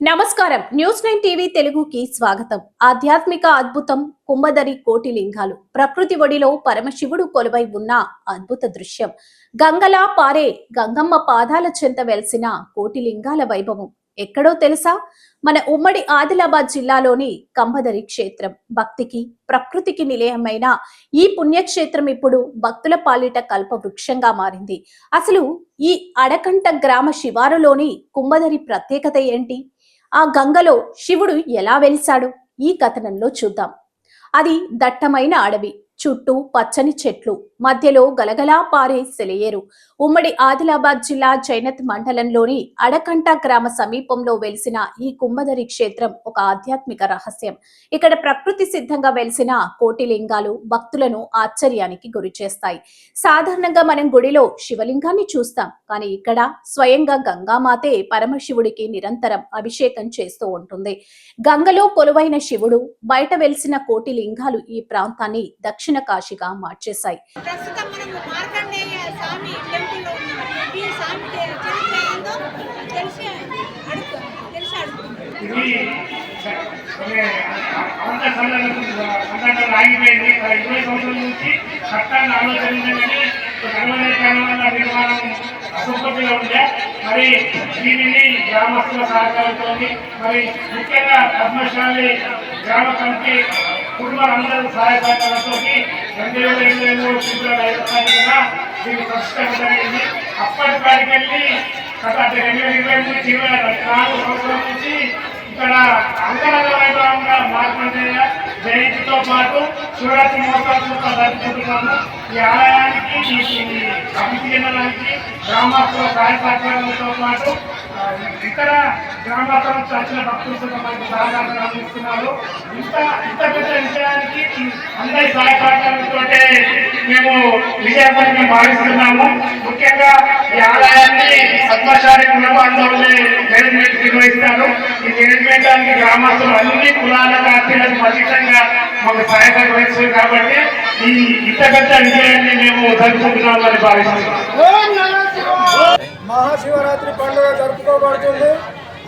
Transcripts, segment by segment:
నమస్కారం news 9 TV తెలుగుకి స్వాగతం. ఆధ్యాత్మిక అద్భుతం కుంభదరి కోటి లింగాలు. ప్రకృతి ఒడిలో పరమశివుడు కొలువై ఉన్న అద్భుత దృశ్యం. గంగలా పారే గంగమ్మ పాదాల చెంత వెలిసిన కోటి లింగాల వైభవం ఎక్కడో తెలుసా? మన ఉమ్మడి ఆదిలాబాద్ జిల్లాలోని కంబదరి క్షేత్రం. భక్తికి ప్రకృతికి నిలయమైన ఈ పుణ్యక్షేత్రం ఇప్పుడు భక్తుల పాలిట కల్ప వృక్షంగా మారింది. అసలు ఈ అడకంట గ్రామ శివారులోని కుంభదరి ప్రత్యేకత ఏంటి? ఆ గంగలో శివుడు ఎలా వెలిశాడు? ఈ కథనంలో చూద్దాం. అది దట్టమైన అడవి, చుట్టూ పచ్చని చెట్లు, మధ్యలో గలగలా పారే సెలయేరు. ఉమ్మడి ఆదిలాబాద్ జిల్లా జైనత్ మండలంలోని అడకంట గ్రామ సమీపంలో వెలిసిన ఈ కుంభదరి క్షేత్రం ఒక ఆధ్యాత్మిక రహస్యం. ఇక్కడ ప్రకృతి సిద్ధంగా వెలిసిన కోటి లింగాలు భక్తులను ఆశ్చర్యానికి గురి చేస్తాయి. సాధారణంగా మనం గుడిలో శివలింగాన్ని చూస్తాం, కానీ ఇక్కడ స్వయంగా గంగామాతే పరమశివుడికి నిరంతరం అభిషేకం చేస్తూ ఉంటుంది. గంగలో కొలువైన శివుడు, బయట వెలిసిన కోటి లింగాలు ఈ ప్రాంతాన్ని దక్షిణ కాశీగా మార్చేశాయి. ప్రస్తుతం మనము మార్కండేయ స్వామి టెంపుల్లో ఉన్నాం. ఈ స్వామి చరిత్ర ఏందో తెలిసి ఆగిపోయింది. 20 సంవత్సరాల నుంచి చట్టాన్ని ఆలోచించగానే నిర్మాణం అసంపూర్తిగా ఉండే మరి దీనిని గ్రామస్తుల సహకారంతో మరి ముఖ్యంగా పద్మశాలి గ్రామ కమిటీ కుటుంబాలందరూ సహాయ సహకారంతో 2023 ఫిబ్రవరి 5న దీన్ని ప్రస్తుతం జరిగింది. అప్పటి కాడికెళ్ళి గత 2023 సంవత్సరం నుంచి ఇక్కడ అంగరంగ వైభవంగా మార్కండేయ జయంతితో పాటు శివరాత్రి మహోత్సవాలు జరుపుకుంటున్నాము. ఈ ఆలయానికి అభివృద్ధి చెందడానికి గ్రామస్తుల సహాయ సహకారంతో పాటు ఇతర గ్రామాల నుంచి వచ్చిన భక్తులతో మనకు సహకారం అందిస్తున్నారు. ఇంత పెద్ద విషయానికి అందరి సహాయ సహకారంతో మేము విజయపతిని భావిస్తున్నాము. ముఖ్యంగా ఈ ఆలయాన్ని పద్మశాలి కులబాంధవులే మేనేజ్మెంట్ నిర్వహిస్తారు. ఈ మేనేజ్మెంట్ గ్రామస్తులు అన్ని కులాల పార్టీలకు పటిష్టంగా మాకు సహాయకారం వహిస్తుంది. కాబట్టి ఈ ఇంత పెద్ద విజయాన్ని మేము జరుపుకుంటున్నామని భావిస్తున్నాం. మహాశివరాత్రి పండుగ జరుపుకోబడుతుంది.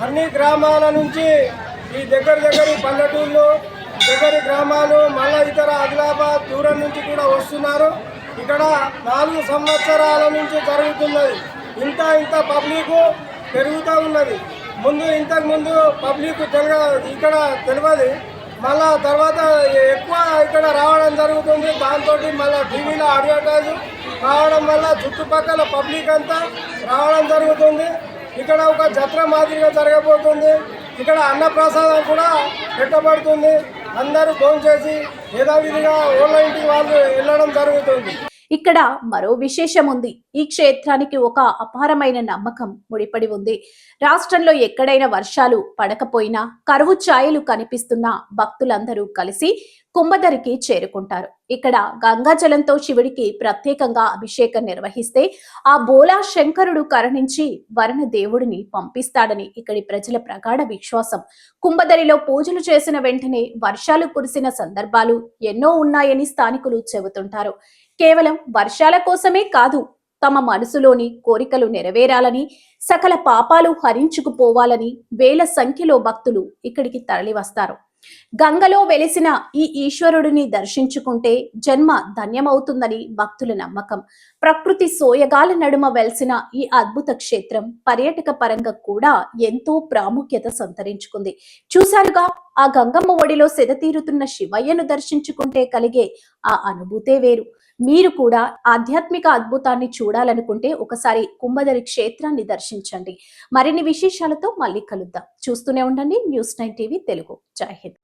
అన్ని గ్రామాల నుంచి ఈ దగ్గర పల్లెటూళ్ళు దగ్గరి గ్రామాలు మళ్ళీ ఇతర ఆదిలాబాద్ దూరం నుంచి కూడా వస్తున్నారు. ఇక్కడ 4 సంవత్సరాల నుంచి జరుగుతున్నది. ఇంత పబ్లిక్ పెరుగుతూ ఉన్నది. ఇంతకుముందు పబ్లిక్ ఇక్కడ తెలియదు. మళ్ళా తర్వాత ఎక్కువ ఇక్కడ రావడం జరుగుతుంది. దాంతో మళ్ళీ టీవీలో అడ్వర్టైజ్ రావడం వల్ల చుట్టుపక్కల పబ్లిక్ అంతా రావడం జరుగుతుంది. ఇక్కడ ఒక జాతర మాదిరిగా జరగబోతుంది. ఇక్కడ అన్నప్రసాదం కూడా పెట్టబడుతుంది. అందరూ భోజనం చేసి యథావిధిగా వాళ్ళ ఇంటికి వాళ్ళు వెళ్ళడం జరుగుతుంది. ఇక్కడ మరో విశేషం ఉంది. ఈ క్షేత్రానికి ఒక అపారమైన నమ్మకం ముడిపడి ఉంది. రాష్ట్రంలో ఎక్కడైనా వర్షాలు పడకపోయినా, కరువు ఛాయలు కనిపిస్తున్నా భక్తులందరూ కలిసి కుంభదరికి చేరుకుంటారు. ఇక్కడ గంగాజలంతో శివుడికి ప్రత్యేకంగా అభిషేకం నిర్వహిస్తే ఆ బోలా శంకరుడు కరుణించి వరుణ దేవుడిని పంపిస్తాడని ఇక్కడి ప్రజల ప్రగాఢ విశ్వాసం. కుంభదరిలో పూజలు చేసిన వెంటనే వర్షాలు కురిసిన సందర్భాలు ఎన్నో ఉన్నాయని స్థానికులు చెబుతుంటారు. కేవలం వర్షాల కోసమే కాదు, తమ మనసులోని కోరికలు నెరవేరాలని, సకల పాపాలు హరించుకుపోవాలని వేల సంఖ్యలో భక్తులు ఇక్కడికి తరలివస్తారు. గంగలో వెలిసిన ఈ ఈశ్వరుడిని దర్శించుకుంటే జన్మ ధన్యమవుతుందని భక్తుల నమ్మకం. ప్రకృతి సోయగాల నడుమ వెలిసిన ఈ అద్భుత క్షేత్రం పర్యాటక పరంగా కూడా ఎంతో ప్రాముఖ్యత సంతరించుకుంది. చూశారుగా, ఆ గంగమ్మ ఒడిలో సెదతీరుతున్న శివయ్యను దర్శించుకుంటే కలిగే ఆ అనుభూతే వేరు. మీరు కూడా ఆధ్యాత్మిక అద్భుతాన్ని చూడాలనుకుంటే ఒకసారి కుంభదరి క్షేత్రాన్ని దర్శించండి. మరిన్ని విశేషాలతో మళ్ళీ కలుద్దాం. చూస్తూనే ఉండండి న్యూస్ 9 టీవీ తెలుగు. జై హింద్.